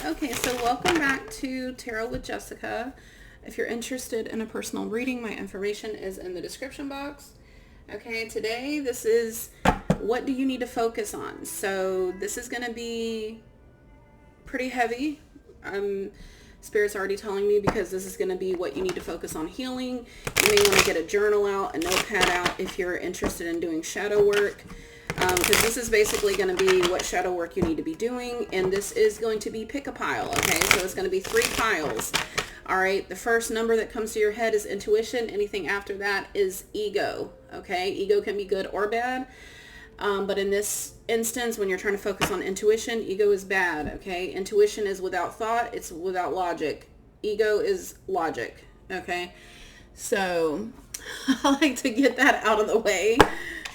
Okay, so welcome back to Tarot with Jessica. If you're interested in a personal reading, my information is in the description box. Okay, today this is what do you need to focus on. So this is going to be pretty heavy. Spirit's already telling me because this is going to be what you need to focus on healing. You may want to get a journal out, a notepad out if you're interested in doing shadow work. Because this is basically going to be what shadow work you need to be doing. And this is going to be pick a pile. Okay, so it's going to be 3 piles. All right, the first number that comes to your head is intuition. Anything after that is ego. Okay, ego can be good or bad. But in this instance, when you're trying to focus on intuition, ego is bad. Okay, intuition is without thought. It's without logic. Ego is logic. Okay, so I like to get that out of the way.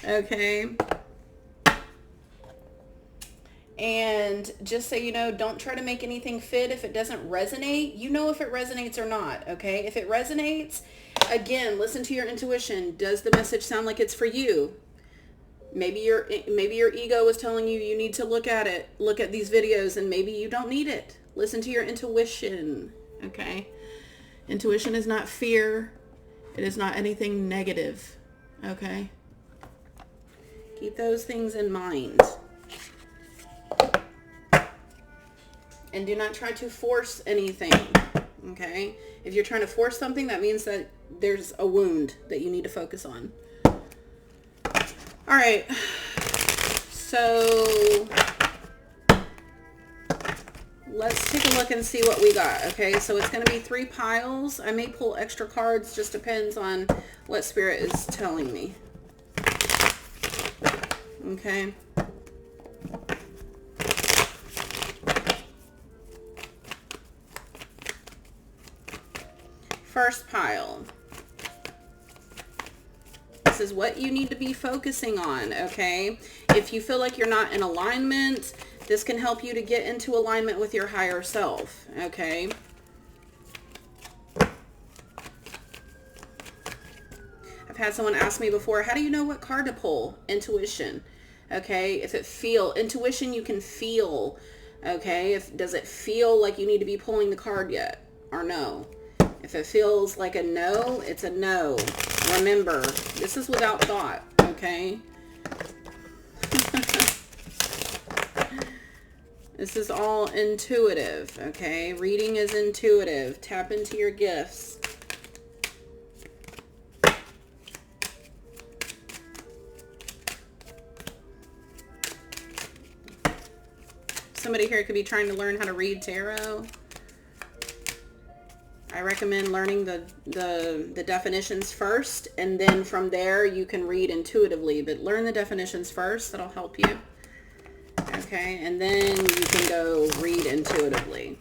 Okay. And just so you know, don't try to make anything fit if it doesn't resonate. You know if it resonates or not, okay? If it resonates, again, listen to your intuition. Does the message sound like it's for you? Maybe your ego is telling you you need to look at it, look at these videos, and maybe you don't need it. Listen to your intuition, okay? Intuition is not fear. It is not anything negative, okay? Keep those things in mind. And do not try to force anything, okay? If you're trying to force something, that means that there's a wound that you need to focus on. All right, so let's take a look and see what we got, okay? So it's going to be 3 piles. I may pull extra cards, just depends on what Spirit is telling me, okay? First pile. This is what you need to be focusing on, okay? If you feel like you're not in alignment, this can help you to get into alignment with your higher self, okay? I've had someone ask me before, how do you know what card to pull? Intuition, okay? If it intuition you can feel, okay? Does it feel like you need to be pulling the card yet or no? If it feels like a no, it's a no. Remember, this is without thought, okay? This is all intuitive, okay? Reading is intuitive. Tap into your gifts. Somebody here could be trying to learn how to read tarot. I recommend learning the definitions first, and then from there you can read intuitively, but learn the definitions first. That'll help you. Okay, and then you can go read intuitively.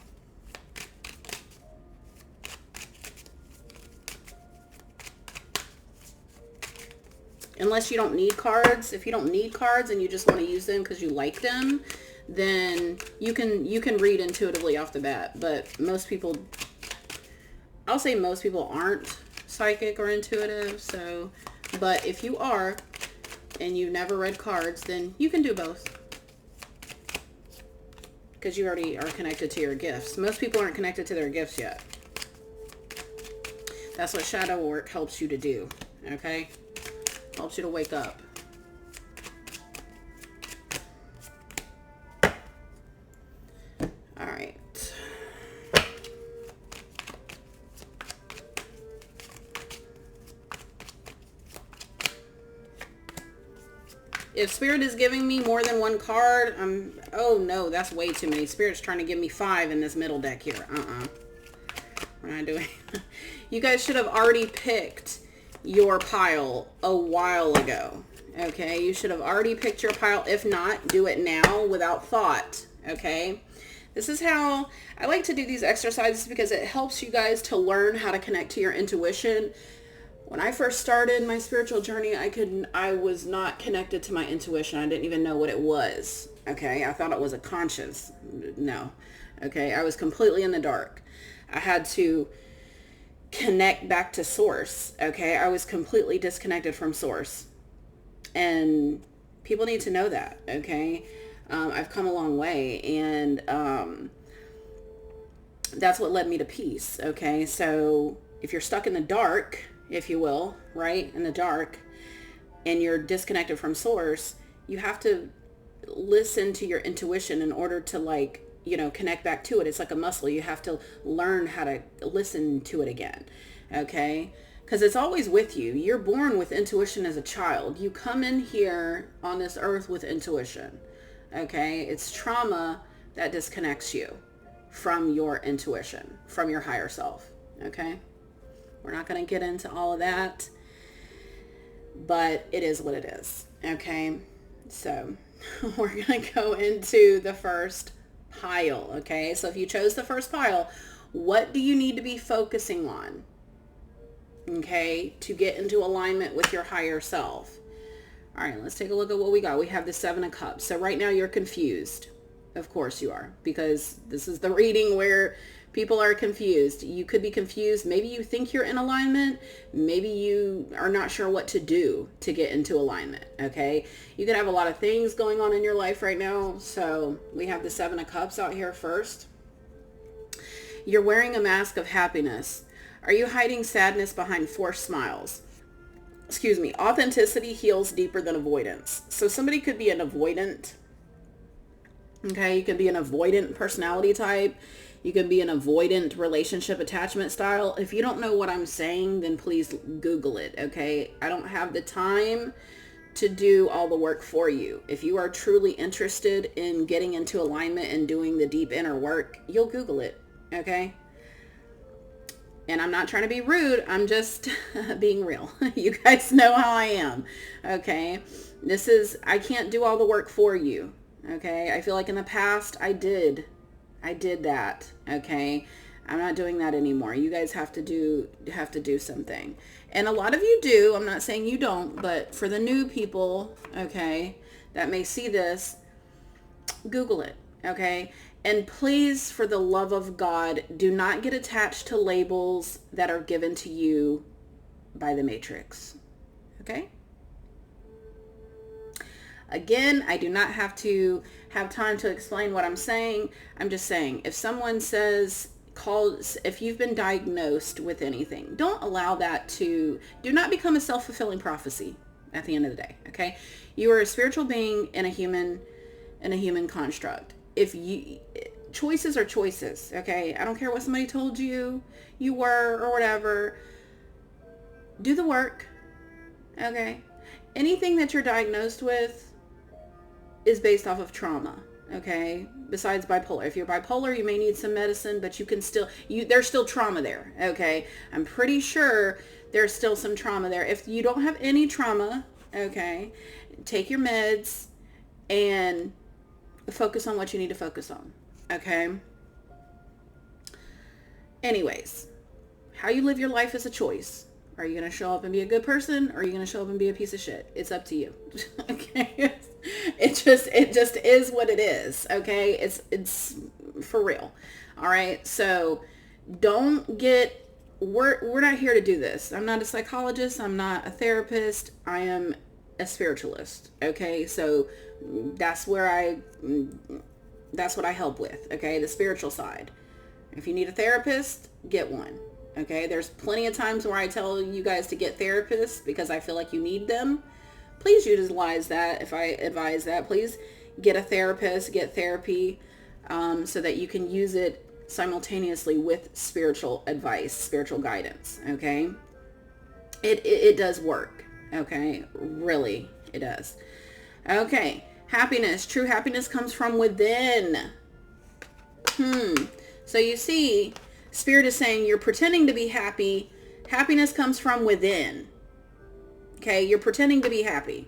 Unless you don't need cards. If you don't need cards and you just want to use them because you like them, then you can read intuitively off the bat. But most people, I'll say most people aren't psychic or intuitive, so, but if you are and you've never read cards, then you can do both because you already are connected to your gifts. Most people aren't connected to their gifts yet. That's what shadow work helps you to do, okay? Helps you to wake up. All right. If Spirit is giving me more than 1 card, oh no, that's way too many. Spirit's trying to give me 5 in this middle deck here. We're not doing You guys should have already picked your pile a while ago. Okay, you should have already picked your pile. If not, do it now without thought. Okay, this is how I like to do these exercises because it helps you guys to learn how to connect to your intuition. When I first started my spiritual journey, I was not connected to my intuition. I didn't even know what it was. Okay, I thought it was a conscience. No. Okay, I was completely in the dark. I had to connect back to source. Okay, I was completely disconnected from source. And people need to know that. Okay, I've come a long way, and that's what led me to peace. Okay. So if you're stuck in the dark, if you will, right, in the dark, and you're disconnected from source, you have to listen to your intuition in order to, like, connect back to it. It's like a muscle. You have to learn how to listen to it again. Okay. Because it's always with you. You're born with intuition as a child. You come in here on this earth with intuition. Okay. It's trauma that disconnects you from your intuition, from your higher self. Okay. We're not going to get into all of that, but it is what it is. Okay. So we're going to go into the first pile. Okay. So if you chose the first pile, what do you need to be focusing on? Okay. To get into alignment with your higher self. All right. Let's take a look at what we got. We have the 7 of Cups. So right now you're confused. Of course you are, because this is the reading where people are confused. You could be confused. Maybe you think you're in alignment. Maybe you are not sure what to do to get into alignment. Okay. You could have a lot of things going on in your life right now. So we have the 7 of Cups out here first. You're wearing a mask of happiness. Are you hiding sadness behind forced smiles? Excuse me. Authenticity heals deeper than avoidance. So somebody could be an avoidant. Okay. You could be an avoidant personality type. You can be an avoidant relationship attachment style. If you don't know what I'm saying, then please Google it, okay? I don't have the time to do all the work for you. If you are truly interested in getting into alignment and doing the deep inner work, you'll Google it, okay? And I'm not trying to be rude. I'm just being real. You guys know how I am, okay? I can't do all the work for you, okay? I feel like in the past I did that. Okay. I'm not doing that anymore. You guys have to do something. And a lot of you do. I'm not saying you don't, but for the new people, okay, that may see this, Google it. Okay. And please, for the love of God, do not get attached to labels that are given to you by the Matrix. Okay. Again, I do not have to have time to explain what I'm saying. I'm just saying, if someone if you've been diagnosed with anything, don't allow that do not become a self-fulfilling prophecy at the end of the day. Okay. You are a spiritual being in a human construct. Choices are choices. Okay. I don't care what somebody told you were or whatever. Do the work. Okay. Anything that you're diagnosed with is based off of trauma, okay? Besides bipolar. If you're bipolar, you may need some medicine, but you can still, there's still trauma there, okay? I'm pretty sure there's still some trauma there. If you don't have any trauma, okay, take your meds and focus on what you need to focus on, okay? Anyways, how you live your life is a choice. Are you going to show up and be a good person, or are you going to show up and be a piece of shit? It's up to you. Okay. It just is what it is. Okay. It's for real. All right. So we're not here to do this. I'm not a psychologist. I'm not a therapist. I am a spiritualist. Okay. So that's what I help with. Okay. The spiritual side. If you need a therapist, get one. Okay, there's plenty of times where I tell you guys to get therapists because I feel like you need them. Please utilize that. If I advise that, please get a therapist, get therapy, so that you can use it simultaneously with spiritual advice, spiritual guidance. Okay, it does work. Okay, really, it does. Okay, happiness. True happiness comes from within. So you see, Spirit is saying you're pretending to be happy. Happiness comes from within. Okay, you're pretending to be happy.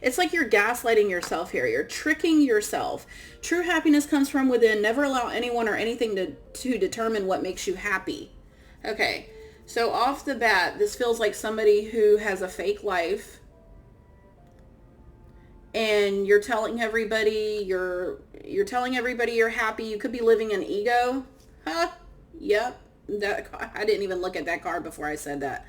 It's like you're gaslighting yourself here. You're tricking yourself. True happiness comes from within. Never allow anyone or anything to determine what makes you happy. Okay, so off the bat, this feels like somebody who has a fake life. And you're telling everybody you're happy. You could be living in ego. Huh? Yep. I didn't even look at that card before I said that.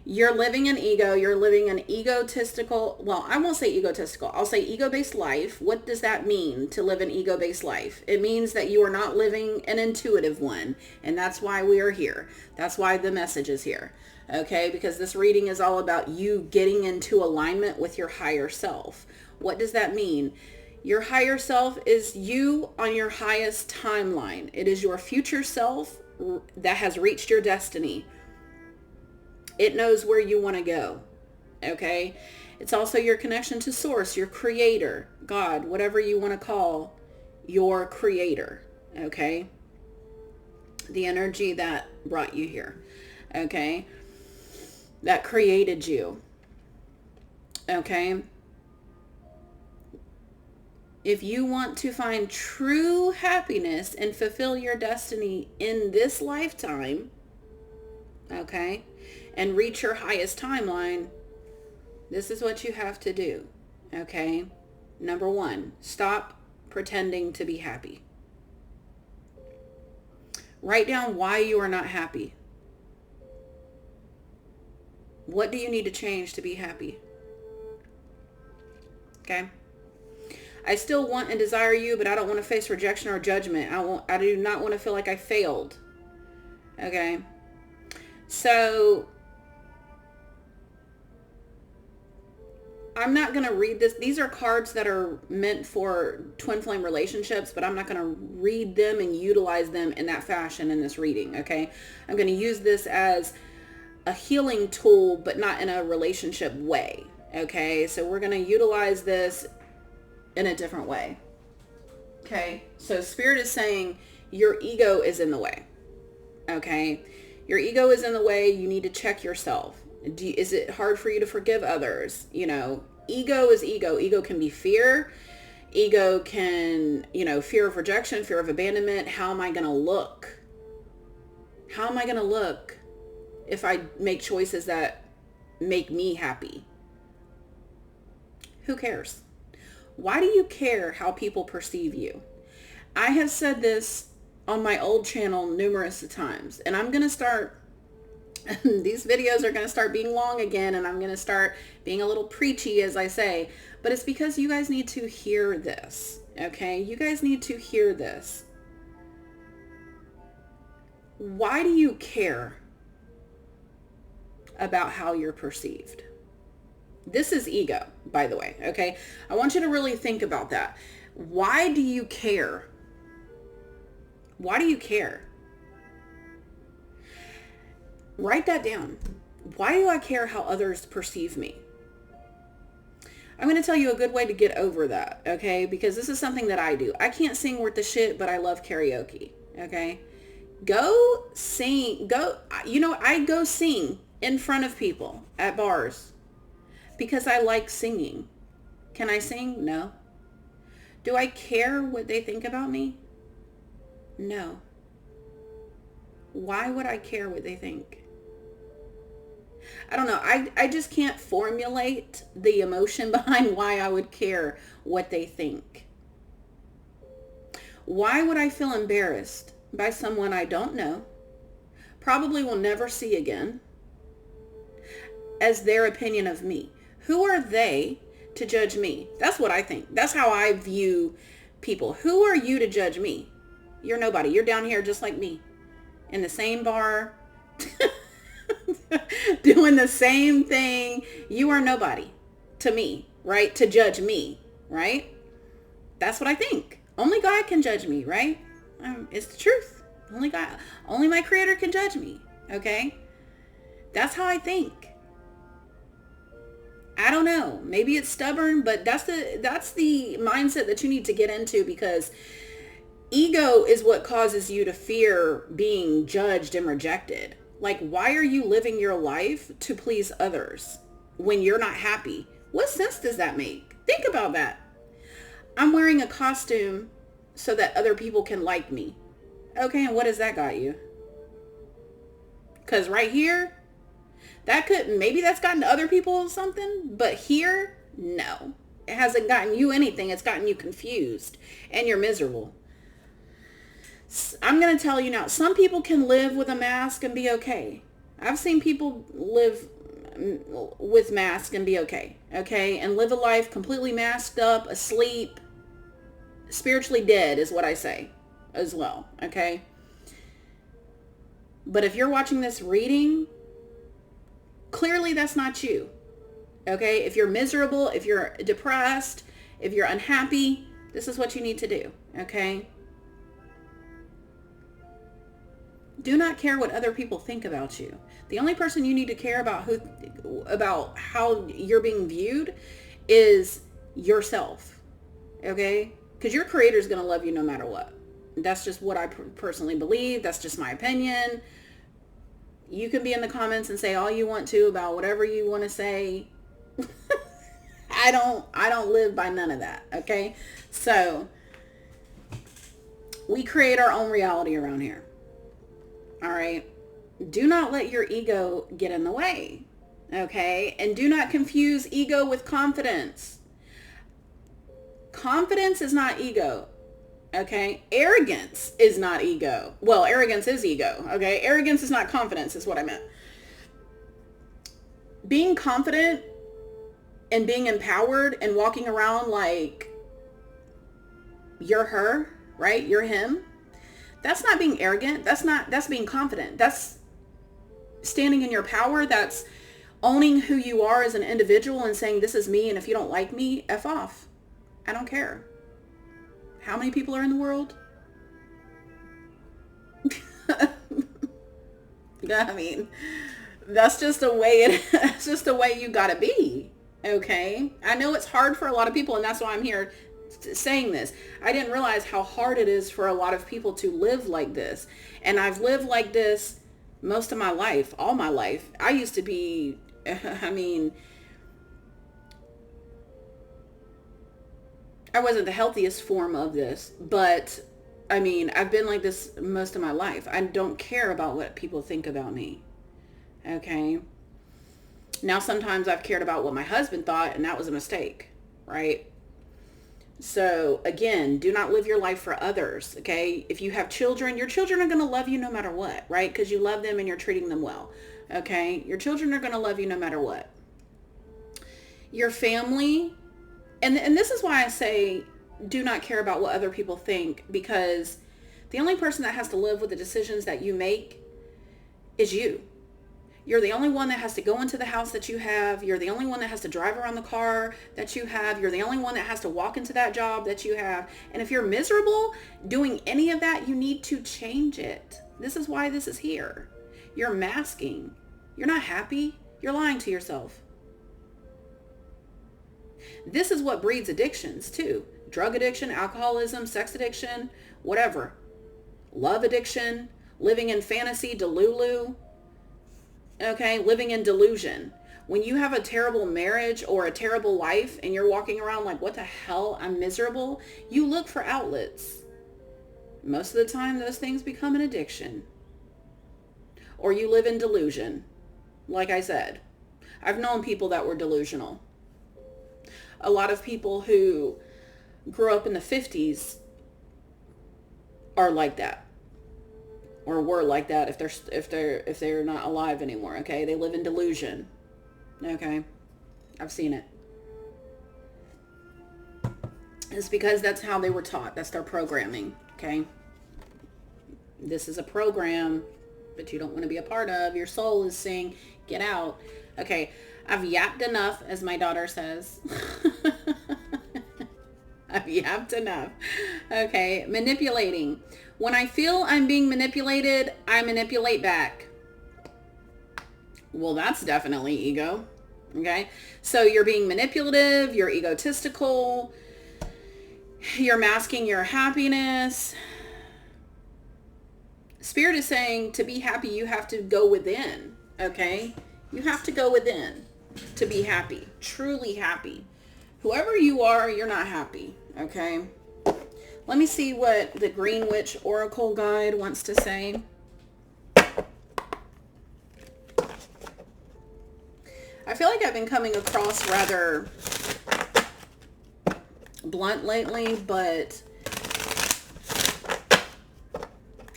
You're living an ego. You're living an egotistical, well, I won't say egotistical. I'll say ego-based life. What does that mean to live an ego-based life? It means that you are not living an intuitive one. And that's why we are here. That's why the message is here. Okay? Because this reading is all about you getting into alignment with your higher self. What does that mean? Your higher self is you on your highest timeline. It is your future self that has reached your destiny. It knows where you want to go, okay? It's also your connection to source, your creator, God, whatever you want to call your creator, okay? The energy that brought you here, okay? That created you, okay? If you want to find true happiness and fulfill your destiny in this lifetime, okay, and reach your highest timeline, this is what you have to do, okay? Number one, stop pretending to be happy. Write down why you are not happy. What do you need to change to be happy? Okay? I still want and desire you, but I don't want to face rejection or judgment. I do not want to feel like I failed. Okay? So I'm not going to read this. These are cards that are meant for twin flame relationships, but I'm not going to read them and utilize them in that fashion in this reading, okay? I'm going to use this as a healing tool, but not in a relationship way, okay? So we're going to utilize this in a different way, okay? So Spirit is saying your ego is in the way, okay? Your ego is in the way. You need to check yourself. Is it hard for you to forgive others? You know, ego is ego. Ego can be fear. Ego can, fear of rejection, fear of abandonment. How am I going to look? How am I going to look if I make choices that make me happy? Who cares? Why do you care how people perceive you? I have said this on my old channel numerous times, and I'm going to start these videos are going to start being long again, and I'm going to start being a little preachy as I say, but it's because you guys need to hear this, okay? You guys need to hear this. Why do you care about how you're perceived? This is ego, by the way, okay? I want you to really think about that. Why do you care? Why do you care? Write that down. Why do I care how others perceive me? I'm going to tell you a good way to get over that, okay? Because this is something that I do. I can't sing worth the shit, but I love karaoke, okay? Go sing. I go sing in front of people at bars because I like singing. Can I sing? No. Do I care what they think about me? No. Why would I care what they think? I don't know. I just can't formulate the emotion behind why I would care what they think. Why would I feel embarrassed by someone I don't know, probably will never see again, as their opinion of me? Who are they to judge me? That's what I think. That's how I view people. Who are you to judge me? You're nobody. You're down here just like me in the same bar, doing the same thing. You are nobody to me, right? To judge me, right? That's what I think. Only God can judge me, right? It's the truth. Only God, only my creator can judge me, okay? That's how I think. I don't know. Maybe it's stubborn, but that's the mindset that you need to get into, because ego is what causes you to fear being judged and rejected. Like, why are you living your life to please others when you're not happy? What sense does that make? Think about that. I'm wearing a costume so that other people can like me. Okay, and what has that got you? Because right here, maybe that's gotten other people something, but here, no. It hasn't gotten you anything. It's gotten you confused and you're miserable. I'm going to tell you now, some people can live with a mask and be okay. I've seen people live with mask and be okay. Okay. And live a life completely masked up, asleep, spiritually dead is what I say as well. Okay. But if you're watching this reading, clearly that's not you. Okay. If you're miserable, if you're depressed, if you're unhappy, this is what you need to do. Okay. Do not care what other people think about you. The only person you need to care about how you're being viewed is yourself. Okay? Because your creator is going to love you no matter what. That's just what I personally believe. That's just my opinion. You can be in the comments and say all you want to about whatever you want to say. I don't live by none of that. Okay? So we create our own reality around here. All right. Do not let your ego get in the way. Okay. And do not confuse ego with confidence. Confidence is not ego. Okay. Arrogance is not ego. Well, arrogance is ego. Okay. Arrogance is not confidence is what I meant. Being confident and being empowered and walking around like you're her, right? You're him. That's not being arrogant. That's being confident. That's standing in your power. That's owning who you are as an individual and saying, this is me. And if you don't like me, F off. I don't care. How many people are in the world? I mean, that's just a way it's just a way you gotta be. Okay. I know it's hard for a lot of people, and that's why I'm here saying this. I didn't realize how hard it is for a lot of people to live like this. And I've lived like this most of my life, all my life. I used to be, I wasn't the healthiest form of this, but I've been like this most of my life. I don't care about what people think about me. Okay. Now, sometimes I've cared about what my husband thought, and that was a mistake, right? So again, do not live your life for others. Okay. If you have children, your children are going to love you no matter what, right? Because you love them and you're treating them well. Okay. Your children are going to love you no matter what. Your family. And this is why I say, do not care about what other people think, because the only person that has to live with the decisions that you make is you. You're the only one that has to go into the house that you have. You're the only one that has to drive around the car that you have. You're the only one that has to walk into that job that you have. And if you're miserable doing any of that, you need to change it. This is why this is here. You're masking. You're not happy. You're lying to yourself. This is what breeds addictions too. Drug addiction, alcoholism, sex addiction, whatever. Love addiction, living in fantasy, delulu. Okay, living in delusion. When you have a terrible marriage or a terrible life and you're walking around like, what the hell, I'm miserable, you look for outlets. Most of the time, those things become an addiction. Or you live in delusion. Like I said, I've known people that were delusional. A lot of people who grew up in the 50s are like that. Or were like that if they're not alive anymore. Okay, they live in delusion. Okay, I've seen it. It's because that's how they were taught. That's their programming. Okay, this is a program that you don't want to be a part of. Your soul is saying, get out. Okay, I've yapped enough, as my daughter says. I've yapped enough. Okay, manipulating. When I feel I'm being manipulated, I manipulate back. Well, that's definitely ego. Okay, so you're being manipulative, you're egotistical, you're masking your happiness. Spirit is saying to be happy, you have to go within. Okay, you have to go within to be happy, truly happy. Whoever you are, you're not happy. Okay. Let me see what the Green Witch Oracle Guide wants to say. I feel like I've been coming across rather blunt lately, but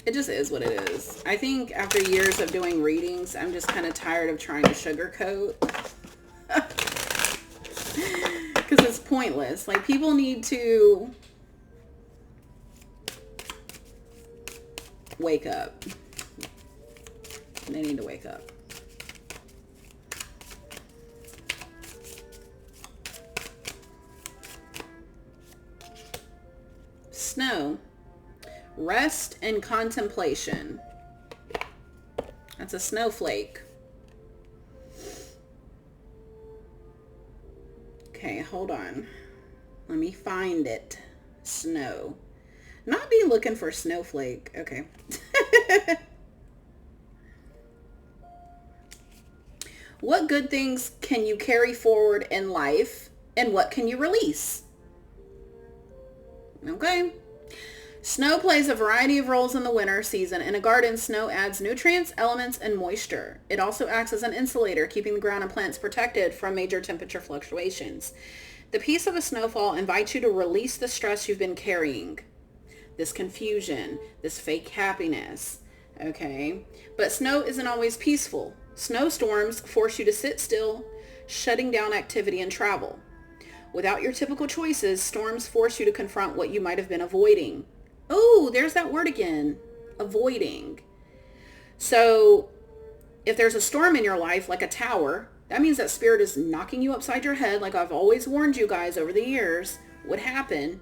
it just is what it is. I think after years of doing readings, I'm just kind of tired of trying to sugarcoat. is pointless. Like, people need to wake up. They need to wake up. Snow. Rest and contemplation. That's a snowflake. Okay, hold on. Let me find it. Snow. Not be looking for snowflake. Okay. What good things can you carry forward in life, and what can you release? Okay. Snow plays a variety of roles in the winter season. In a garden, snow adds nutrients, elements, and moisture. It also acts as an insulator, keeping the ground and plants protected from major temperature fluctuations. The peace of a snowfall invites you to release the stress you've been carrying. This confusion, this fake happiness. Okay? But snow isn't always peaceful. Snowstorms force you to sit still, shutting down activity and travel. Without your typical choices, storms force you to confront what you might have been avoiding. Oh, there's that word again. Avoiding. So if there's a storm in your life, like a tower, that means that spirit is knocking you upside your head, like I've always warned you guys over the years would happen.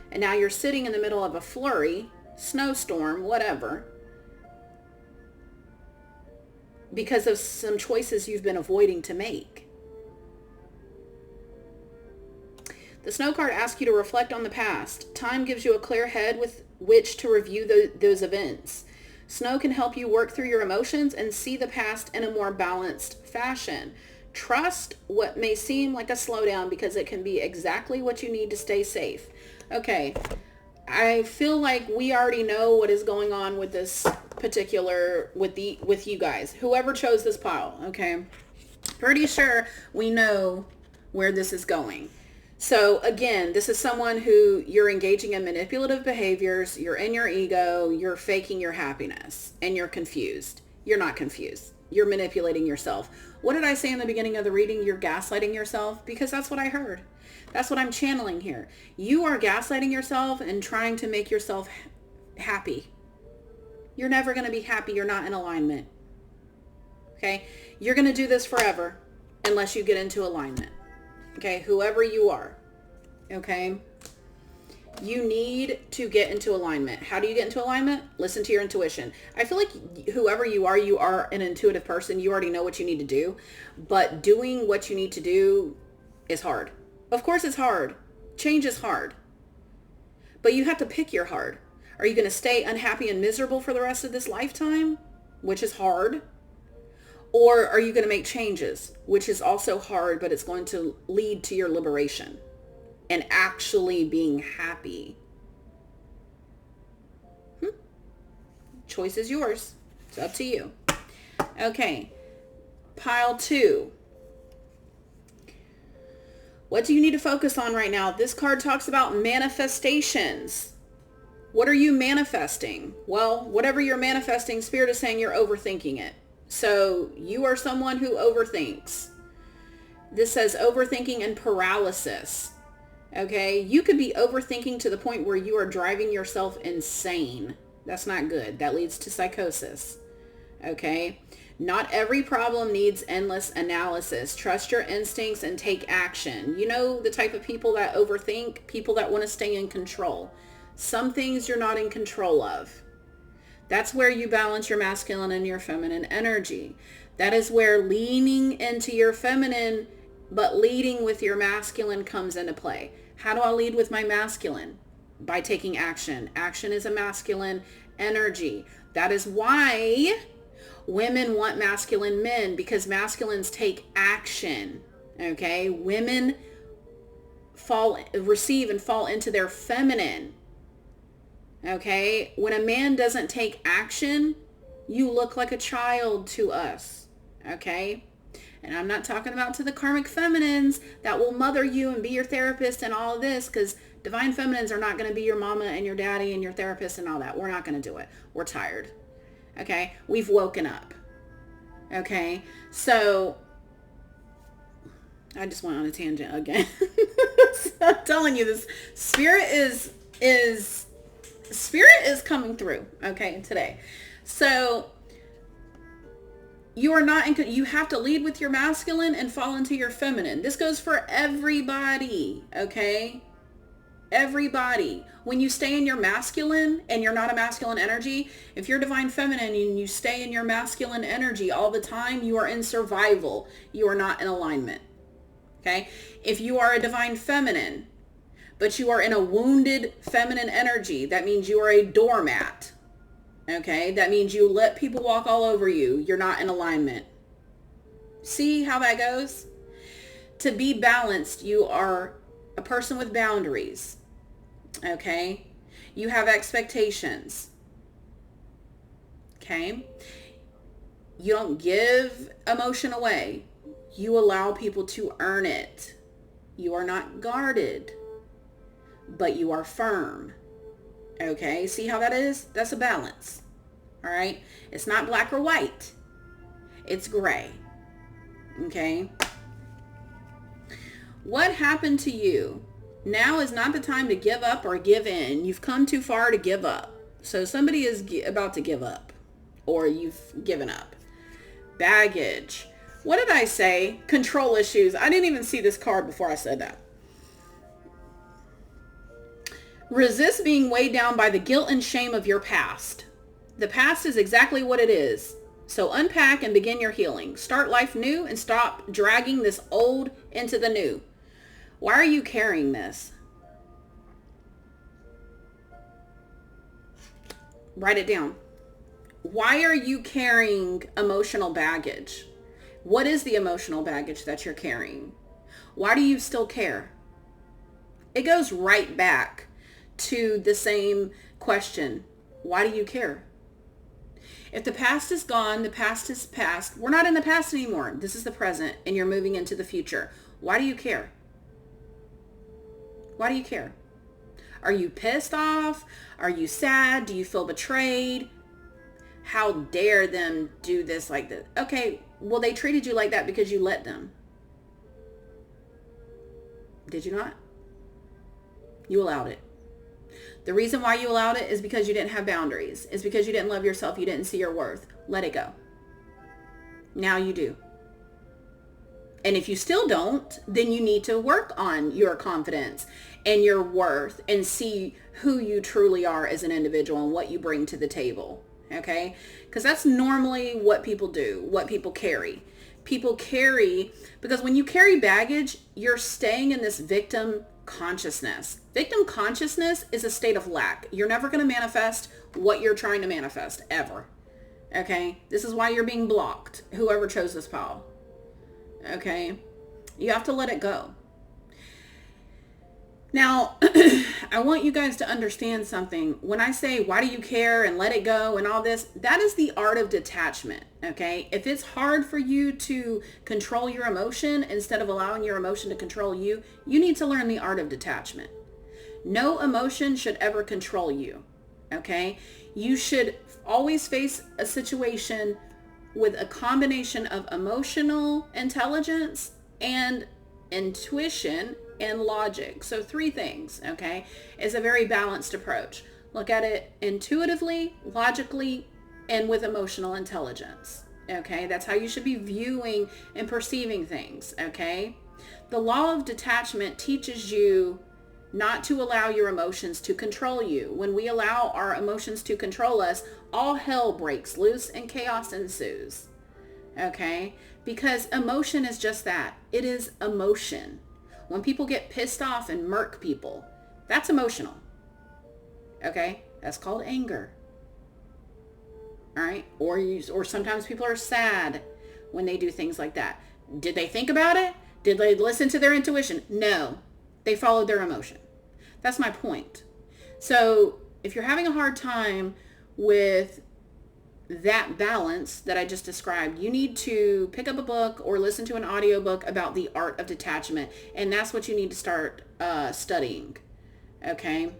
And now you're sitting in the middle of a flurry, snowstorm, whatever, because of some choices you've been avoiding to make. The snow card asks you to reflect on the past. Time gives you a clear head with which to review those events. Snow can help you work through your emotions and see the past in a more balanced fashion. Trust what may seem like a slowdown, because it can be exactly what you need to stay safe. Okay, I feel like we already know what is going on with this particular, with you guys. Whoever chose this pile, okay? Pretty sure we know where this is going. So again, this is someone who you're engaging in manipulative behaviors, you're in your ego, you're faking your happiness, and you're confused. You're not confused. You're manipulating yourself. What did I say in the beginning of the reading? You're gaslighting yourself, because that's what I heard. That's what I'm channeling here. You are gaslighting yourself and trying to make yourself happy. You're never going to be happy. You're not in alignment. Okay? You're going to do this forever unless you get into alignment. Okay, whoever you are, okay, you need to get into alignment. How do you get into alignment? Listen to your intuition. I feel like whoever you are an intuitive person. You already know what you need to do, but doing what you need to do is hard. Of course it's hard. Change is hard, but you have to pick your hard. Are you going to stay unhappy and miserable for the rest of this lifetime, which is hard? Or are you going to make changes, which is also hard, but it's going to lead to your liberation and actually being happy? Choice is yours. It's up to you. Okay. Pile 2. What do you need to focus on right now? This card talks about manifestations. What are you manifesting? Well, whatever you're manifesting, Spirit is saying you're overthinking it. So you are someone who overthinks. This says overthinking and paralysis. Okay? You could be overthinking to the point where you are driving yourself insane. That's not good. That leads to psychosis. Okay? Not every problem needs endless analysis. Trust your instincts and take action. You know the type of people that overthink? People that want to stay in control. Some things you're not in control of. That's where you balance your masculine and your feminine energy. That is where leaning into your feminine, but leading with your masculine comes into play. How do I lead with my masculine? By taking action. Action is a masculine energy. That is why women want masculine men, because masculines take action. Okay? Women receive and fall into their feminine. Okay, when a man doesn't take action, you look like a child to us. Okay, and I'm not talking about to the karmic feminines that will mother you and be your therapist and all of this, because divine feminines are not going to be your mama and your daddy and your therapist and all that. We're not going to do it. We're tired. Okay, we've woken up. Okay, so I just went on a tangent again. I'm telling you, this spirit is coming through, okay, today. So you are not you have to lead with your masculine and fall into your feminine. This goes for everybody, okay? Everybody. When you stay in your masculine and you're not a masculine energy, if you're divine feminine and you stay in your masculine energy all the time, you are in survival. You are not in alignment. Okay? If you are a divine feminine, but you are in a wounded feminine energy, that means you are a doormat. Okay? That means you let people walk all over you. You're not in alignment. See how that goes? To be balanced, you are a person with boundaries. Okay? You have expectations. Okay? You don't give emotion away. You allow people to earn it. You are not guarded, but you are firm. Okay? See how that is? That's a balance. All right? It's not black or white. It's gray. Okay? What happened to you? Now is not the time to give up or give in. You've come too far to give up. So somebody is about to give up, or you've given up. Baggage. What did I say? Control issues. I didn't even see this card before I said that. Resist being weighed down by the guilt and shame of your past. The past is exactly what it is. So unpack and begin your healing. Start life new and stop dragging this old into the new. Why are you carrying this? Write it down. Why are you carrying emotional baggage? What is the emotional baggage that you're carrying? Why do you still care? It goes right back to the same question. Why do you care? If the past is gone, the past is past. We're not in the past anymore. This is the present, and you're moving into the future. Why do you care? Why do you care? Are you pissed off? Are you sad? Do you feel betrayed? How dare them do this like this? Okay, well, they treated you like that because you let them. Did you not? You allowed it. The reason why you allowed it is because you didn't have boundaries. It's because you didn't love yourself. You didn't see your worth. Let it go. Now you do. And if you still don't, then you need to work on your confidence and your worth and see who you truly are as an individual and what you bring to the table. Okay? Because that's normally what people do, what people carry. People carry, because when you carry baggage, you're staying in this victim consciousness. Victim consciousness is a state of lack. You're never going to manifest what you're trying to manifest, ever. Okay? This is why you're being blocked, whoever chose this pile. Okay? You have to let it go. Now, I want you guys to understand something. When I say, why do you care and let it go and all this, that is the art of detachment. Okay? If it's hard for you to control your emotion instead of allowing your emotion to control you, you need to learn the art of detachment. No emotion should ever control you. Okay? You should always face a situation with a combination of emotional intelligence and intuition and logic. So 3 things, okay, is a very balanced approach. Look at it intuitively, logically, and with emotional intelligence. Okay, that's how you should be viewing and perceiving things. Okay, the law of detachment teaches you not to allow your emotions to control you. When we allow our emotions to control us, all hell breaks loose and chaos ensues. Okay? Because emotion is just that. It is emotion. When people get pissed off and murk people, that's emotional. Okay? That's called anger. All right? Or sometimes people are sad when they do things like that. Did they think about it? Did they listen to their intuition? No. They followed their emotion. That's my point. So if you're having a hard time with that balance that I just described, you need to pick up a book or listen to an audiobook about the art of detachment. And that's what you need to start studying. Okay?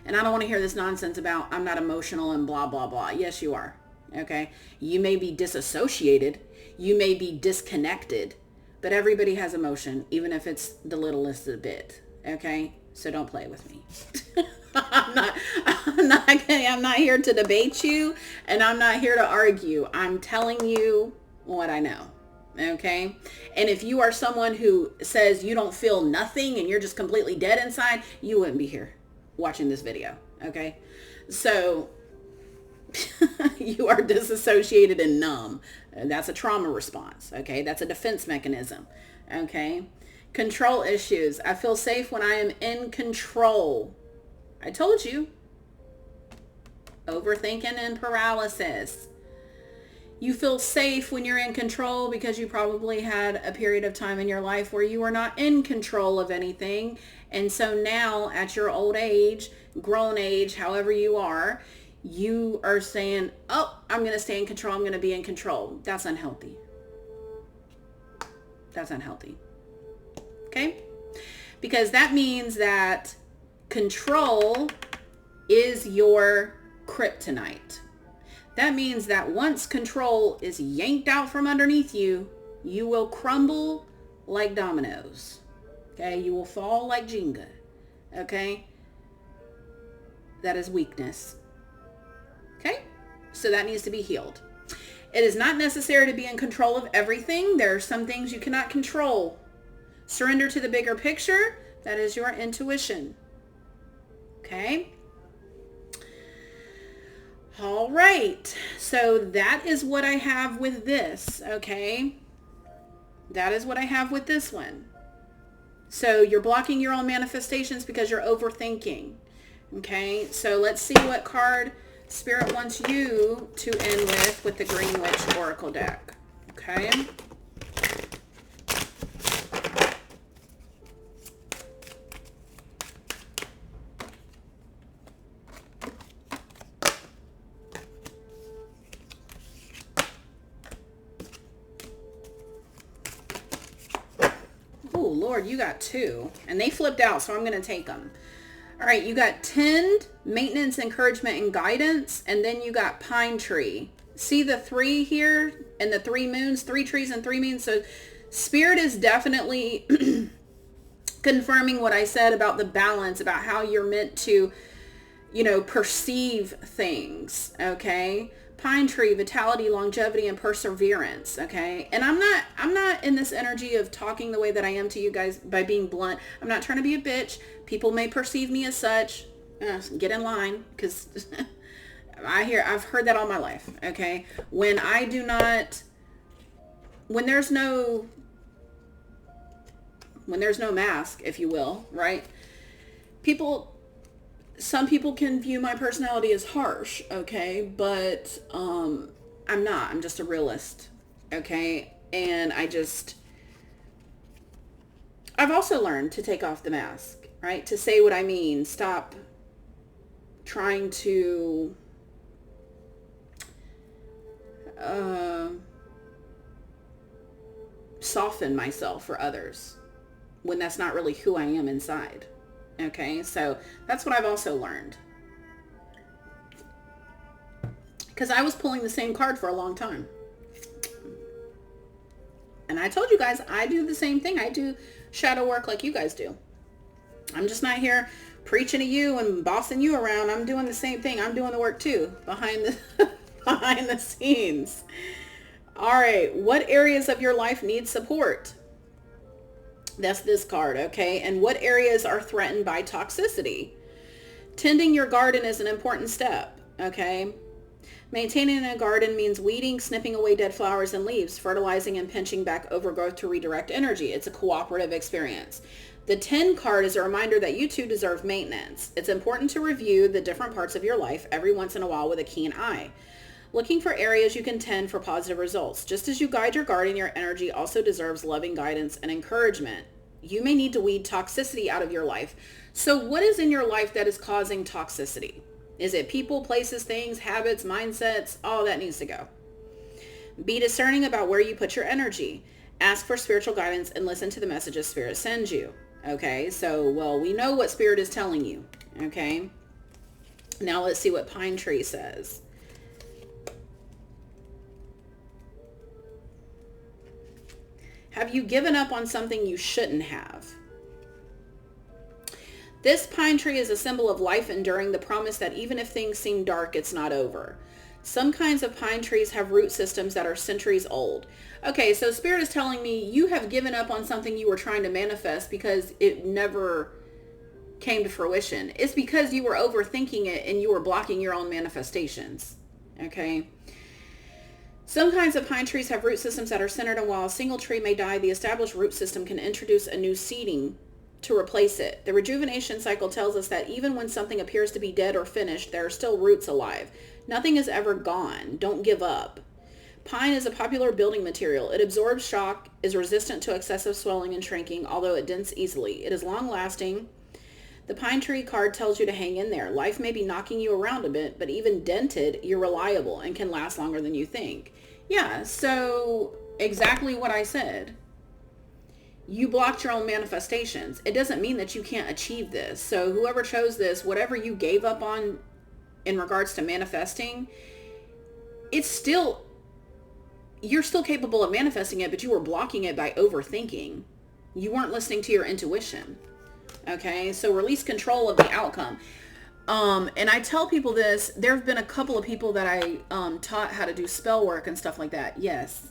And I don't want to hear this nonsense about I'm not emotional and blah, blah, blah. Yes, you are. Okay? You may be disassociated. You may be disconnected. but everybody has emotion, even if it's the littlest bit. Okay? So don't play with me. I'm not here to debate you, and I'm not here to argue. I'm telling you what I know. Okay? And if you are someone who says you don't feel nothing and you're just completely dead inside, you wouldn't be here watching this video. Okay? So you are disassociated and numb. That's a trauma response. Okay? That's a defense mechanism. Okay? Control issues. I feel safe when I am in control. I told you. Overthinking and paralysis. You feel safe when you're in control because you probably had a period of time in your life where you were not in control of anything. And so now at your old age, grown age, however you are saying, oh, I'm going to stay in control. I'm going to be in control. That's unhealthy. That's unhealthy. Okay? Because that means that control is your kryptonite. That means that once control is yanked out from underneath you, you will crumble like dominoes. Okay? You will fall like Jenga. Okay? That is weakness. Okay? So that needs to be healed. It is not necessary to be in control of everything. There are some things you cannot control. Surrender to the bigger picture. That is your intuition. Okay? All right. So that is what I have with this. Okay? That is what I have with this one. So you're blocking your own manifestations because you're overthinking. Okay? So let's see what card Spirit wants you to end with the Green Witch Oracle deck. Okay? Oh, Lord, you got 2. And they flipped out, so I'm going to take them. All right, you got Tend, Maintenance, Encouragement, and Guidance. And then you got Pine Tree. See the 3 here and the 3 moons? 3 trees and 3 moons. So Spirit is definitely confirming what I said about the balance, about how you're meant to, perceive things. Okay? Pine Tree, vitality, longevity, and perseverance. Okay? And I'm not in this energy of talking the way that I am to you guys by being blunt. I'm not trying to be a bitch. People may perceive me as such. Get in line, because I've heard that all my life. Okay? When there's no mask, if you will, right? Some people can view my personality as harsh, okay? But I'm not. I'm just a realist, okay? And I've also learned to take off the mask, right? To say what I mean. Stop trying to soften myself for others when that's not really who I am inside. Okay, so that's what I've also learned. Because I was pulling the same card for a long time. And I told you guys, I do the same thing. I do shadow work like you guys do. I'm just not here preaching to you and bossing you around. I'm doing the same thing. I'm doing the work too, behind the scenes. All right, what areas of your life need support? That's this card, okay? And what areas are threatened by toxicity? Tending your garden is an important step, okay? Maintaining a garden means weeding, snipping away dead flowers and leaves, fertilizing and pinching back overgrowth to redirect energy. It's a cooperative experience. The 10 card is a reminder that you too deserve maintenance. It's important to review the different parts of your life every once in a while with a keen eye, looking for areas you can tend for positive results. Just as you guide your garden, your energy also deserves loving guidance and encouragement. You may need to weed toxicity out of your life. So what is in your life that is causing toxicity? Is it people, places, things, habits, mindsets? All that needs to go. Be discerning about where you put your energy. Ask for spiritual guidance and listen to the messages Spirit sends you. Okay, so, we know what Spirit is telling you. Okay, now let's see what Pine Tree says. Have you given up on something you shouldn't have? This pine tree is a symbol of life enduring, the promise that even if things seem dark, it's not over. Some kinds of pine trees have root systems that are centuries old. Okay, so Spirit is telling me you have given up on something you were trying to manifest because it never came to fruition. It's because you were overthinking it and you were blocking your own manifestations. Okay. Some kinds of pine trees have root systems that are centered, and while a single tree may die, the established root system can introduce a new seeding to replace it. The rejuvenation cycle tells us that even when something appears to be dead or finished, there are still roots alive. Nothing is ever gone. Don't give up. Pine is a popular building material. It absorbs shock, is resistant to excessive swelling and shrinking, although it dents easily. It is long-lasting. The pine tree card tells you to hang in there. Life may be knocking you around a bit, but even dented, you're reliable and can last longer than you think. Yeah, so exactly what I said. You blocked your own manifestations. It doesn't mean that you can't achieve this. So whoever chose this, whatever you gave up on in regards to manifesting, it's still, you're still capable of manifesting it, but you were blocking it by overthinking. You weren't listening to your intuition. Okay, so release control of the outcome. And I tell people this, there have been a couple of people that I taught how to do spell work and stuff like that. Yes,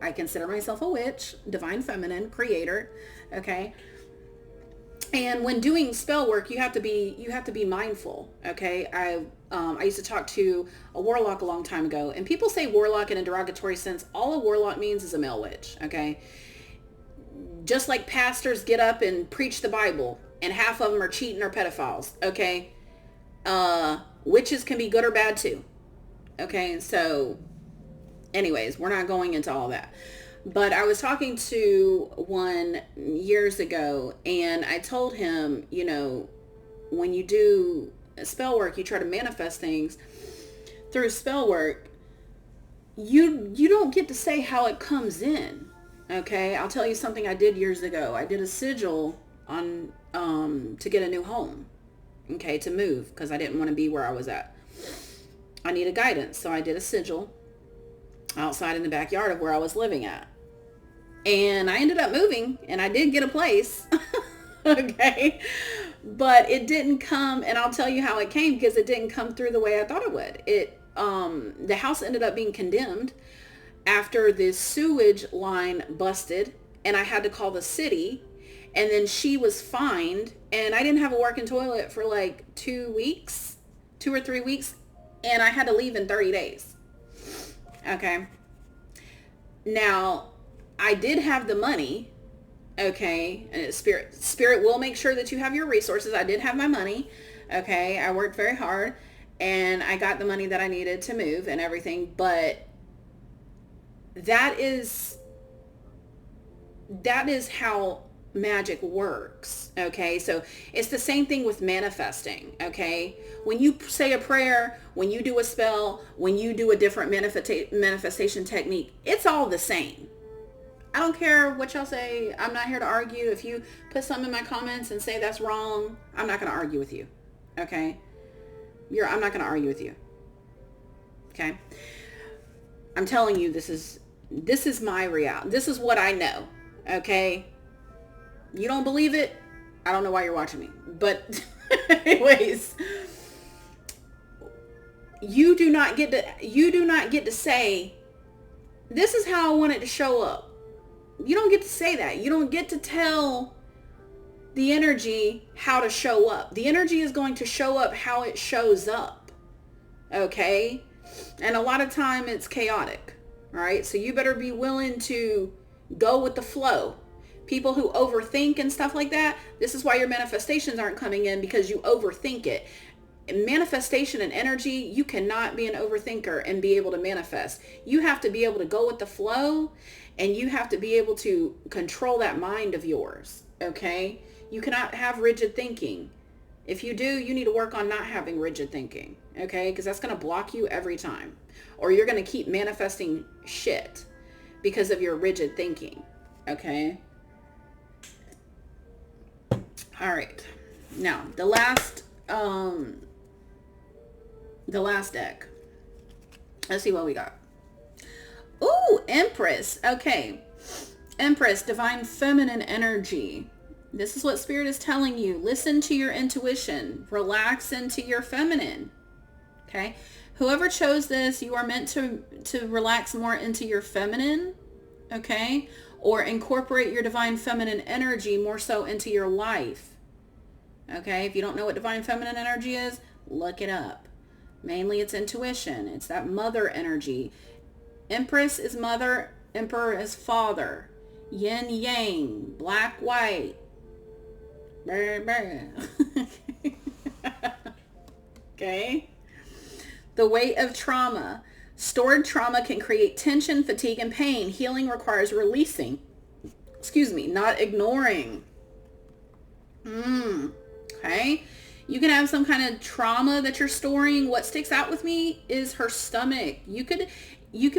I consider myself a witch, divine feminine, creator. Okay. And when doing spell work, you have to be mindful. Okay. I used to talk to a warlock a long time ago, and people say warlock in a derogatory sense. All a warlock means is a male witch. Okay. Just like pastors get up and preach the Bible and half of them are cheating or pedophiles. Okay. Witches can be good or bad too. Okay. So anyways, we're not going into all that. But I was talking to one years ago, and I told him, you know, when you do spell work, you try to manifest things through spell work. You don't get to say how it comes in. Okay, I'll tell you something I did years ago. I did a sigil on to get a new home. Okay, to move because I didn't want to be where I was at. I needed guidance, so I did a sigil outside in the backyard of where I was living at. And I ended up moving, and I did get a place. Okay. But it didn't come, and I'll tell you how it came, because it didn't come through the way I thought it would. The house ended up being condemned after the sewage line busted, and I had to call the city, and then she was fined, and I didn't have a working toilet for like 2 or 3 weeks, and I had to leave in 30 days. Okay. Now, I did have the money, okay, and Spirit will make sure that you have your resources. I did have my money, okay. I worked very hard, and I got the money that I needed to move and everything, but that is how magic works, okay? So it's the same thing with manifesting, okay? When you say a prayer, when you do a spell, when you do a different manifestation technique, it's all the same. I don't care what y'all say. I'm not here to argue. If you put something in my comments and say that's wrong, I'm not going to argue with you, okay? I'm not going to argue with you, okay? I'm telling you, this is my reality. This is what I know, okay? You don't believe it? I don't know why you're watching me. But anyways, you do not get to say, this is how I want it to show up. You don't get to say that. You don't get to tell the energy how to show up. The energy is going to show up how it shows up. Okay? And a lot of time it's chaotic. All right? So you better be willing to go with the flow. People who overthink and stuff like that, this is why your manifestations aren't coming in, because you overthink it. Manifestation and energy, you cannot be an overthinker and be able to manifest. You have to be able to go with the flow, and you have to be able to control that mind of yours, okay? You cannot have rigid thinking. If you do, you need to work on not having rigid thinking, okay? Because that's going to block you every time. Or you're going to keep manifesting shit because of your rigid thinking, okay? All right. Now, the last deck. Let's see what we got. Ooh, Empress. Okay. Empress, divine feminine energy. This is what Spirit is telling you. Listen to your intuition. Relax into your feminine. Okay? Whoever chose this, you are meant to relax more into your feminine. Okay? Or incorporate your divine feminine energy more so into your life. Okay? If you don't know what divine feminine energy is, look it up. Mainly it's intuition. It's that mother energy. Empress is mother. Emperor is father. Yin yang. Black white. Okay? The weight of trauma. Stored trauma can create tension, fatigue, and pain. Healing requires releasing. Not ignoring. Okay? You can have some kind of trauma that you're storing. What sticks out with me is her stomach. You could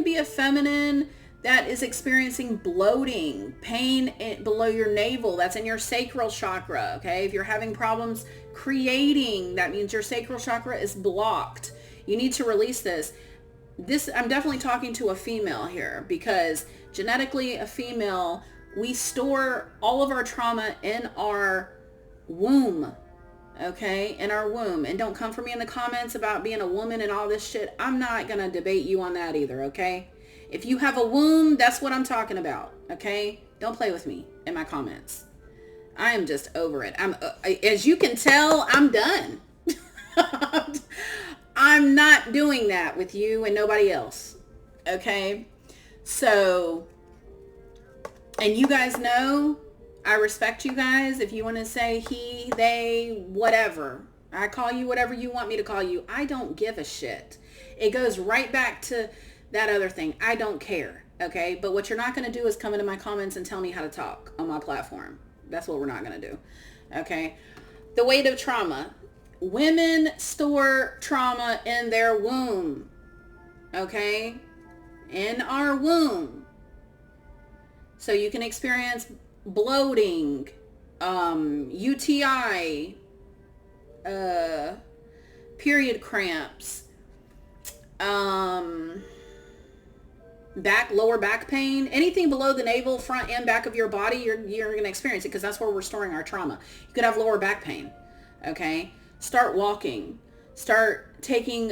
be a feminine that is experiencing bloating, pain below your navel. That's in your sacral chakra, okay? If you're having problems creating, that means your sacral chakra is blocked. You need to release this. I'm definitely talking to a female here, because genetically a female, we store all of our trauma in our womb, okay? In our womb. And don't come for me in the comments about being a woman and all this shit. I'm not going to debate you on that either, okay? If you have a womb, that's what I'm talking about, okay? Don't play with me in my comments. I am just over it. As you can tell, I'm done. I'm not doing that with you and nobody else, okay? So, and you guys know, I respect you guys. If you want to say he, they, whatever. I call you whatever you want me to call you. I don't give a shit. It goes right back to that other thing. I don't care. Okay. But what you're not going to do is come into my comments and tell me how to talk on my platform. That's what we're not going to do. Okay. The weight of trauma. Women store trauma in their womb. Okay. In our womb. So you can experience bloating, UTI, period cramps, lower back pain, anything below the navel, front and back of your body, you're going to experience it, because that's where we're storing our trauma. You could have lower back pain. Okay. Start walking. Start taking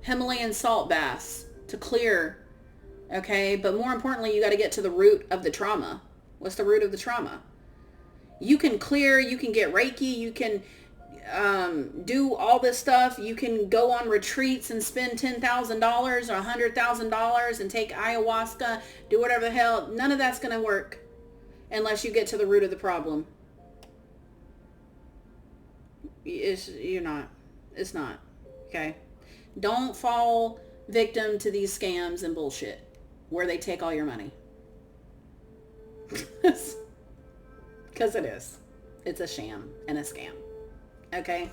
Himalayan salt baths to clear. Okay. But more importantly, you got to get to the root of the trauma. What's the root of the trauma? You can clear, you can get Reiki, you can do all this stuff. You can go on retreats and spend $10,000 or $100,000 and take ayahuasca, do whatever the hell. None of that's going to work unless you get to the root of the problem. It's not. Okay. Don't fall victim to these scams and bullshit where they take all your money. Because it is. It's a sham and a scam. Okay.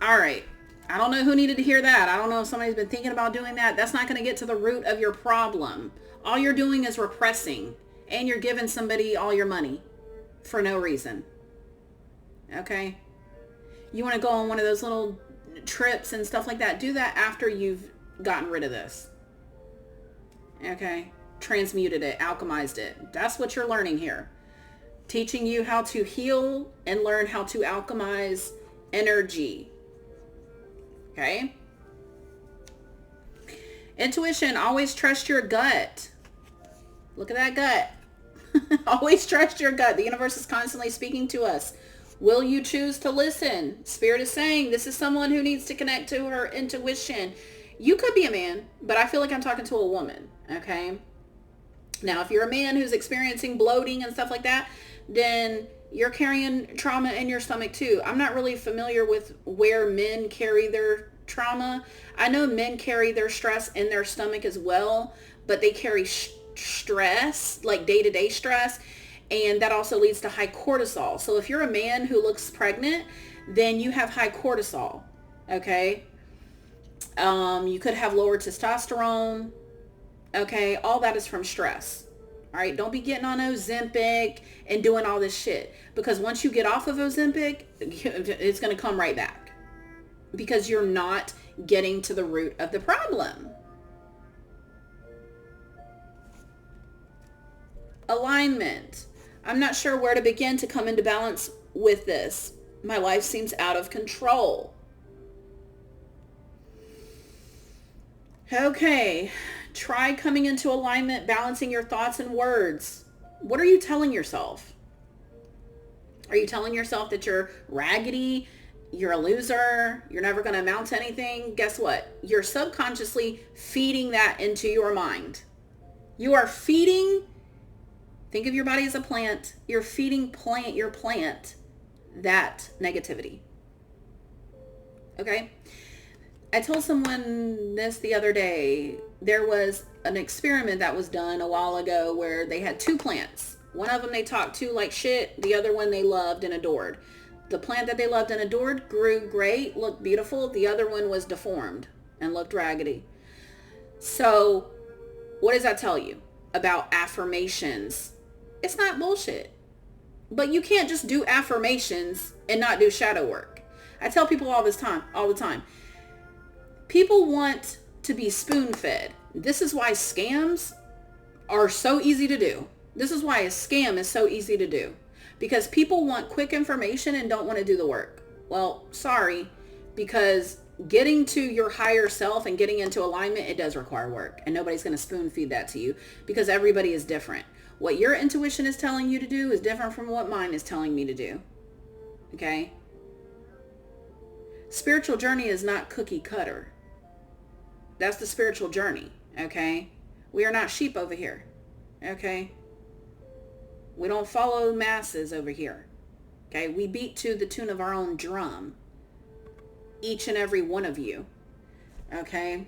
All right. I don't know who needed to hear that. I don't know if somebody's been thinking about doing that. That's not going to get to the root of your problem. All you're doing is repressing, and you're giving somebody all your money for no reason. Okay. You want to go on one of those little trips and stuff like that. Do that after you've gotten rid of this. Okay. Transmuted it, alchemized it. That's what you're learning here. Teaching you how to heal and learn how to alchemize energy. Okay? Intuition, always trust your gut. Look at that gut. Always trust your gut. The universe is constantly speaking to us. Will you choose to listen? Spirit is saying this is someone who needs to connect to her intuition. You could be a man, but I feel like I'm talking to a woman. Okay? Now, if you're a man who's experiencing bloating and stuff like that, then you're carrying trauma in your stomach too. I'm not really familiar with where men carry their trauma. I know men carry their stress in their stomach as well, but they carry stress, like day-to-day stress, and that also leads to high cortisol. So if you're a man who looks pregnant, then you have high cortisol, okay? You could have lower testosterone, okay? All that is from stress. All right, don't be getting on Ozempic and doing all this shit, because once you get off of Ozempic, it's going to come right back, because you're not getting to the root of the problem. Alignment. I'm not sure where to begin to come into balance with this. My life seems out of control. Okay, try coming into alignment, balancing your thoughts and words. What are you telling yourself? Are you telling yourself that you're raggedy, you're a loser, you're never going to amount to anything? Guess what? You're subconsciously feeding that into your mind. You are feeding, think of your body as a plant, you're feeding your plant that negativity. Okay? I told someone this the other day. There was an experiment that was done a while ago where they had two plants. One of them they talked to like shit. The other one they loved and adored. The plant that they loved and adored grew great, looked beautiful. The other one was deformed and looked raggedy. So what does that tell you about affirmations? It's not bullshit. But you can't just do affirmations and not do shadow work. I tell people all the time. People want to be spoon-fed. This is why scams are so easy to do. This is why a scam is so easy to do. Because people want quick information and don't want to do the work. Well, sorry, because getting to your higher self and getting into alignment, it does require work. And nobody's going to spoon feed that to you because everybody is different. What your intuition is telling you to do is different from what mine is telling me to do. Okay? Spiritual journey is not cookie cutter. That's the spiritual journey, okay? We are not sheep over here, okay? We don't follow masses over here, okay? We beat to the tune of our own drum, each and every one of you, okay?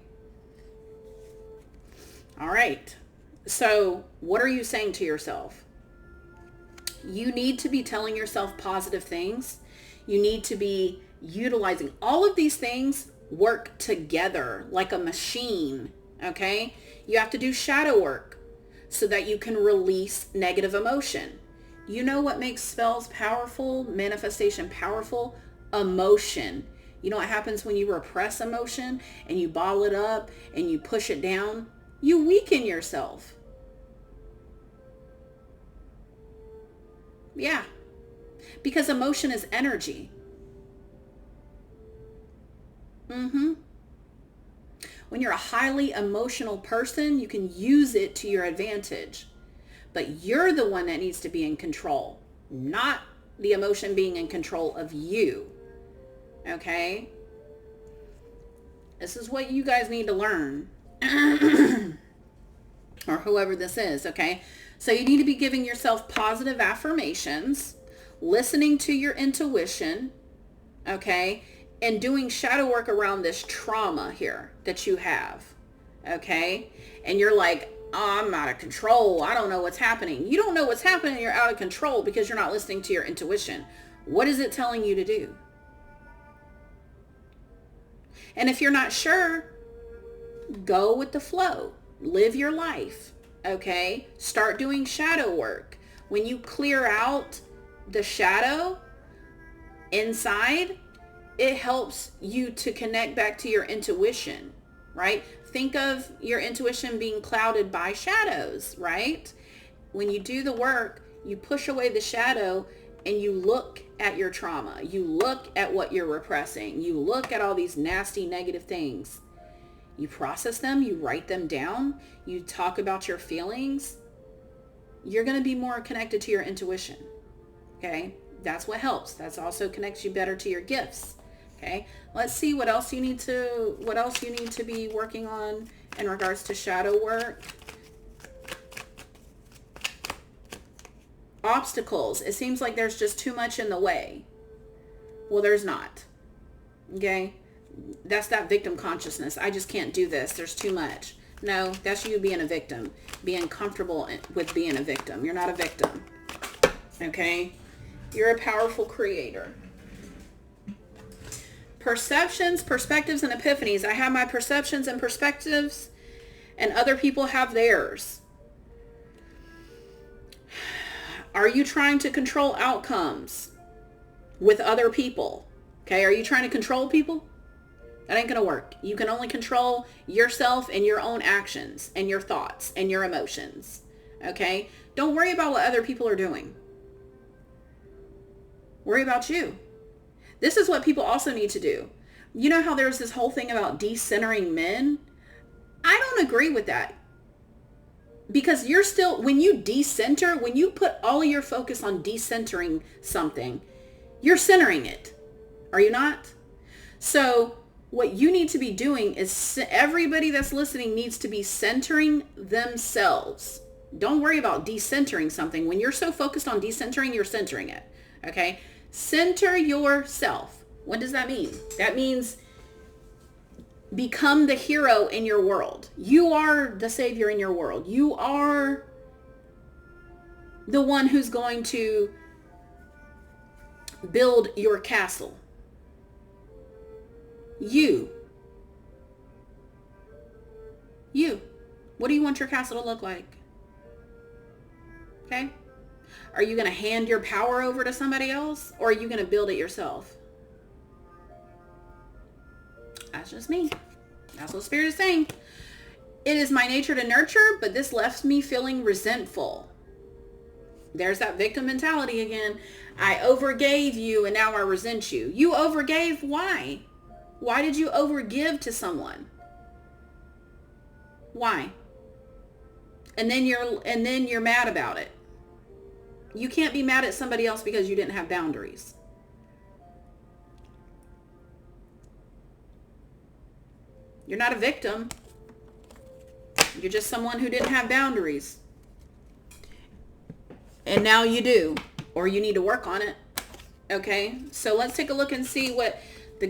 All right. So what are you saying to yourself? You need to be telling yourself positive things. You need to be utilizing all of these things. Work together like a machine, okay? You have to do shadow work so that you can release negative emotion. You know what makes spells powerful, manifestation powerful? Emotion. You know what happens when you repress emotion and you bottle it up and you push it down? You weaken yourself. Yeah, because emotion is energy. When you're a highly emotional person, you can use it to your advantage. But you're the one that needs to be in control, not the emotion being in control of you. Okay? This is what you guys need to learn. Or whoever this is, okay? So you need to be giving yourself positive affirmations, listening to your intuition, okay? And doing shadow work around this trauma here that you have, okay? And you're like, oh, I'm out of control. I don't know what's happening. You don't know what's happening. You're out of control because you're not listening to your intuition. What is it telling you to do? And if you're not sure, go with the flow. Live your life, okay? Start doing shadow work. When you clear out the shadow inside, it helps you to connect back to your intuition, right? Think of your intuition being clouded by shadows, right? When you do the work, you push away the shadow and you look at your trauma. You look at what you're repressing. You look at all these nasty negative things. You process them. You write them down. You talk about your feelings. You're going to be more connected to your intuition, okay? That's what helps. That also connects you better to your gifts. Okay, let's see what else you need to be working on in regards to shadow work. Obstacles. It seems like there's just too much in the way. Well, there's not. Okay, that's that victim consciousness. I just can't do this. There's too much. No, that's you being a victim, being comfortable with being a victim. You're not a victim. Okay, you're a powerful creator. Perceptions, perspectives, and epiphanies. I have my perceptions and perspectives, and other people have theirs. Are you trying to control outcomes with other people? Okay, are you trying to control people? That ain't gonna work. You can only control yourself and your own actions and your thoughts and your emotions. Okay? Don't worry about what other people are doing. Worry about you. This is what people also need to do. You know how there's this whole thing about decentering men? I don't agree with that. Because you're still, when you decenter, when you put all of your focus on decentering something, you're centering it. Are you not? So what you need to be doing is, everybody that's listening needs to be centering themselves. Don't worry about decentering something. When you're so focused on decentering, you're centering it. Okay? Center yourself. What does that mean? That means become the hero in your world. You are the savior in your world. You are the one who's going to build your castle. You. What do you want your castle to look like? Okay? Are you going to hand your power over to somebody else, or are you going to build it yourself? That's just me. That's what Spirit is saying. It is my nature to nurture, but this left me feeling resentful. There's that victim mentality again. I overgave you and now I resent you. You overgave. Why? Why did you overgive to someone? Why? And then you're mad about it. You can't be mad at somebody else because you didn't have boundaries. You're not a victim. You're just someone who didn't have boundaries. And now you do. Or you need to work on it. Okay? So let's take a look and see what the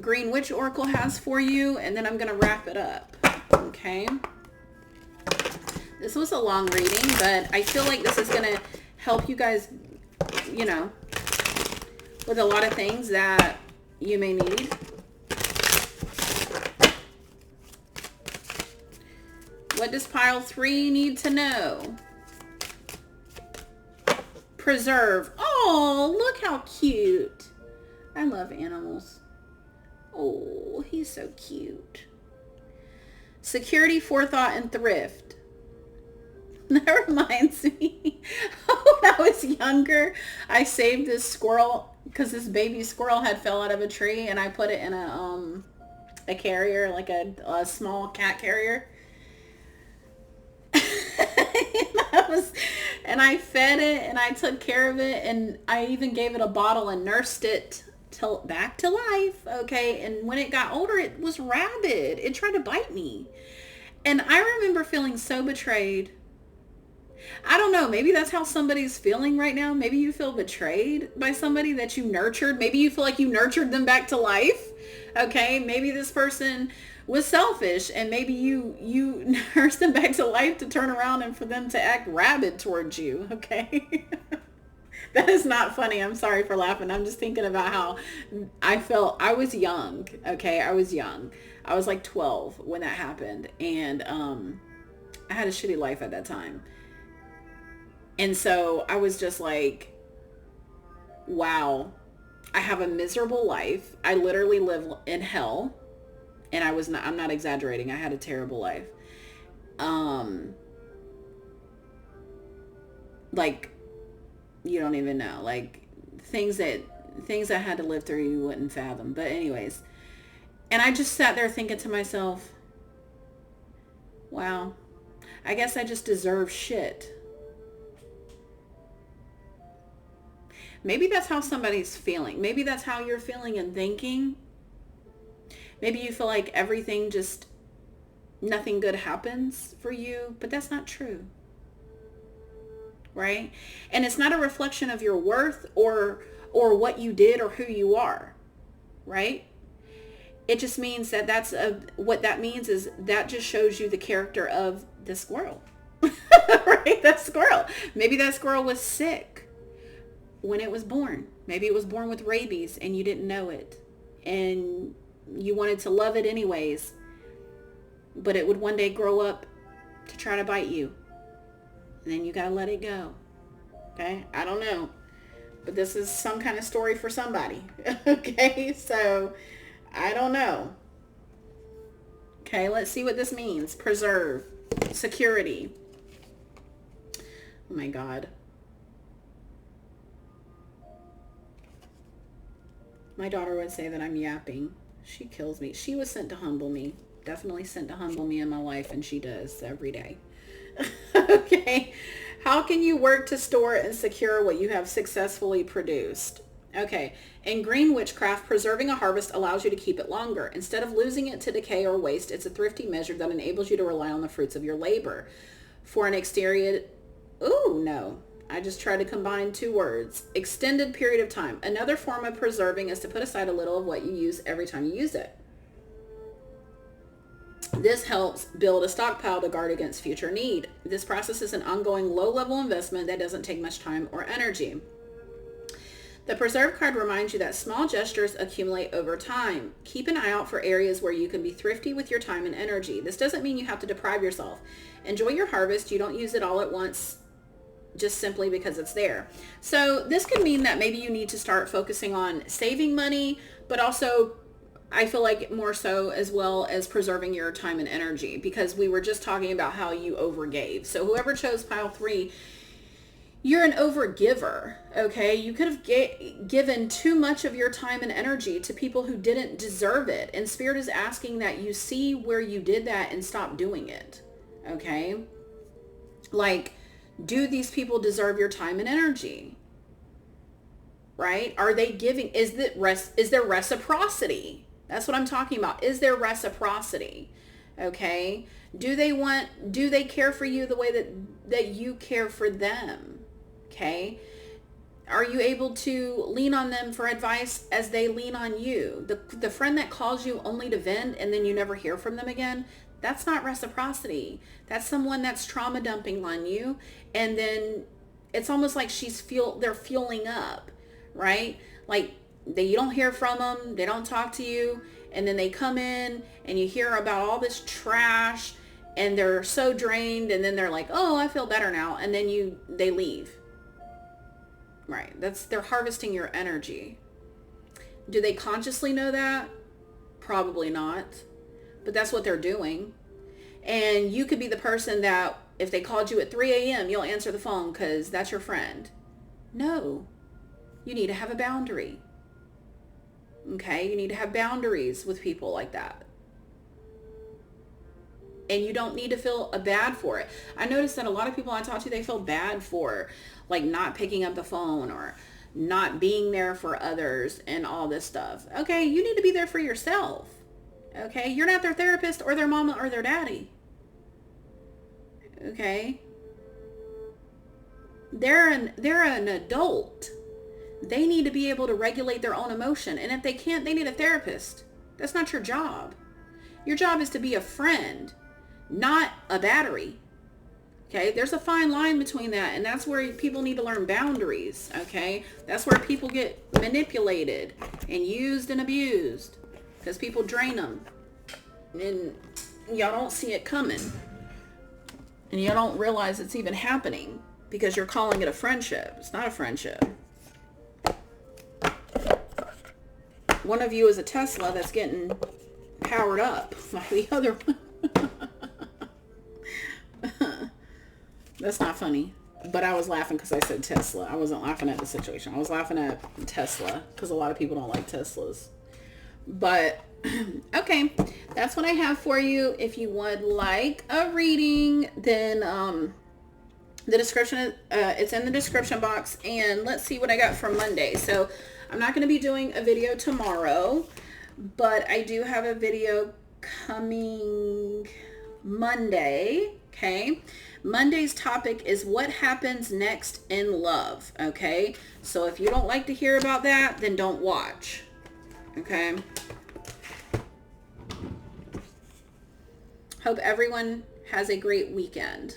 Green Witch Oracle has for you. And then I'm going to wrap it up. Okay? This was a long reading, but I feel like this is going to help you guys, with a lot of things that you may need. What does pile 3 need to know? Preserve. Oh, look how cute. I love animals. Oh, he's so cute. Security, forethought, and thrift. That reminds me, when I was younger, I saved this squirrel because this baby squirrel had fell out of a tree, and I put it in a carrier, like a small cat carrier. And I fed it and I took care of it, and I even gave it a bottle and nursed it back to life. Okay. And when it got older, it was rabid. It tried to bite me. And I remember feeling so betrayed. I don't know. Maybe that's how somebody's feeling right now. Maybe you feel betrayed by somebody that you nurtured. Maybe you feel like you nurtured them back to life. Okay. Maybe this person was selfish, and maybe you nursed them back to life to turn around and for them to act rabid towards you. Okay. That is not funny. I'm sorry for laughing. I'm just thinking about how I felt. I was young. Okay. I was young. I was like 12 when that happened. And I had a shitty life at that time. And so I was just like, wow, I have a miserable life. I literally live in hell. And I'm not exaggerating. I had a terrible life. Like, you don't even know, like things I had to live through, you wouldn't fathom. But anyways, and I just sat there thinking to myself, wow, I guess I just deserve shit. Maybe that's how somebody's feeling. Maybe that's how you're feeling and thinking. Maybe you feel like everything just, nothing good happens for you, but that's not true. Right? And it's not a reflection of your worth or what you did or who you are. Right? It just means that what that means is that just shows you the character of the squirrel. Right? That squirrel. Maybe that squirrel was sick when it was born. Maybe it was born with rabies and you didn't know it. And you wanted to love it anyways, but it would one day grow up to try to bite you. And then you got to let it go. Okay? I don't know. But this is some kind of story for somebody. Okay? So, I don't know. Okay, let's see what this means. Preserve. Security. Oh my God. My daughter would say that I'm yapping. She kills me. She was sent to humble me. Definitely sent to humble me in my life, and she does every day. Okay. How can you work to store and secure what you have successfully produced? Okay. In green witchcraft, preserving a harvest allows you to keep it longer. Instead of losing it to decay or waste, it's a thrifty measure that enables you to rely on the fruits of your labor. For an exterior... Ooh, no. I just tried to combine two words. Extended period of time. Another form of preserving is to put aside a little of what you use every time you use it. This helps build a stockpile to guard against future need. This process is an ongoing low-level investment that doesn't take much time or energy. The preserve card reminds you that small gestures accumulate over time. Keep an eye out for areas where you can be thrifty with your time and energy. This doesn't mean you have to deprive yourself. Enjoy your harvest. You don't use it all at once just simply because it's there. So this could mean that maybe you need to start focusing on saving money, but also I feel like more so as well as preserving your time and energy, because we were just talking about how you overgave. So whoever chose pile 3, you're an overgiver, okay? You could have given too much of your time and energy to people who didn't deserve it. And Spirit is asking that you see where you did that and stop doing it, okay? Like, do these people deserve your time and energy? Right? Are they giving? Is there reciprocity? That's what I'm talking about. Is there reciprocity? Okay? Do they care for you the way that you care for them? Okay? Are you able to lean on them for advice as they lean on you? The friend that calls you only to vent and then you never hear from them again, that's not reciprocity. That's someone that's trauma dumping on you, and then it's almost like they're fueling up, right? Like you don't hear from them, they don't talk to you, and then they come in and you hear about all this trash and they're so drained, and then they're like, "Oh, I feel better now," and then they leave. Right? They're harvesting your energy. Do they consciously know that? Probably not. But that's what they're doing. And you could be the person that if they called you at 3 a.m., you'll answer the phone because that's your friend. No. You need to have a boundary. Okay? You need to have boundaries with people like that. And you don't need to feel bad for it. I noticed that a lot of people I talk to, they feel bad for like not picking up the phone or not being there for others and all this stuff. Okay? You need to be there for yourself. Okay, you're not their therapist or their mama or their daddy. Okay, they're an adult. They need to be able to regulate their own emotion, and if they can't, they need a therapist. That's not your job. Your job is to be a friend, not a battery. Okay, there's a fine line between that, and that's where people need to learn boundaries. Okay, that's where people get manipulated and used and abused. Because people drain them. And y'all don't see it coming. And you don't realize it's even happening. Because you're calling it a friendship. It's not a friendship. One of you is a Tesla that's getting powered up by the other one. That's not funny. But I was laughing because I said Tesla. I wasn't laughing at the situation. I was laughing at Tesla. Because a lot of people don't like Teslas. But, okay, that's what I have for you. If you would like a reading, then the description, it's in the description box. And let's see what I got for Monday. So I'm not going to be doing a video tomorrow, but I do have a video coming Monday, okay? Monday's topic is what happens next in love, okay? So if you don't like to hear about that, then don't watch. Okay. Hope everyone has a great weekend.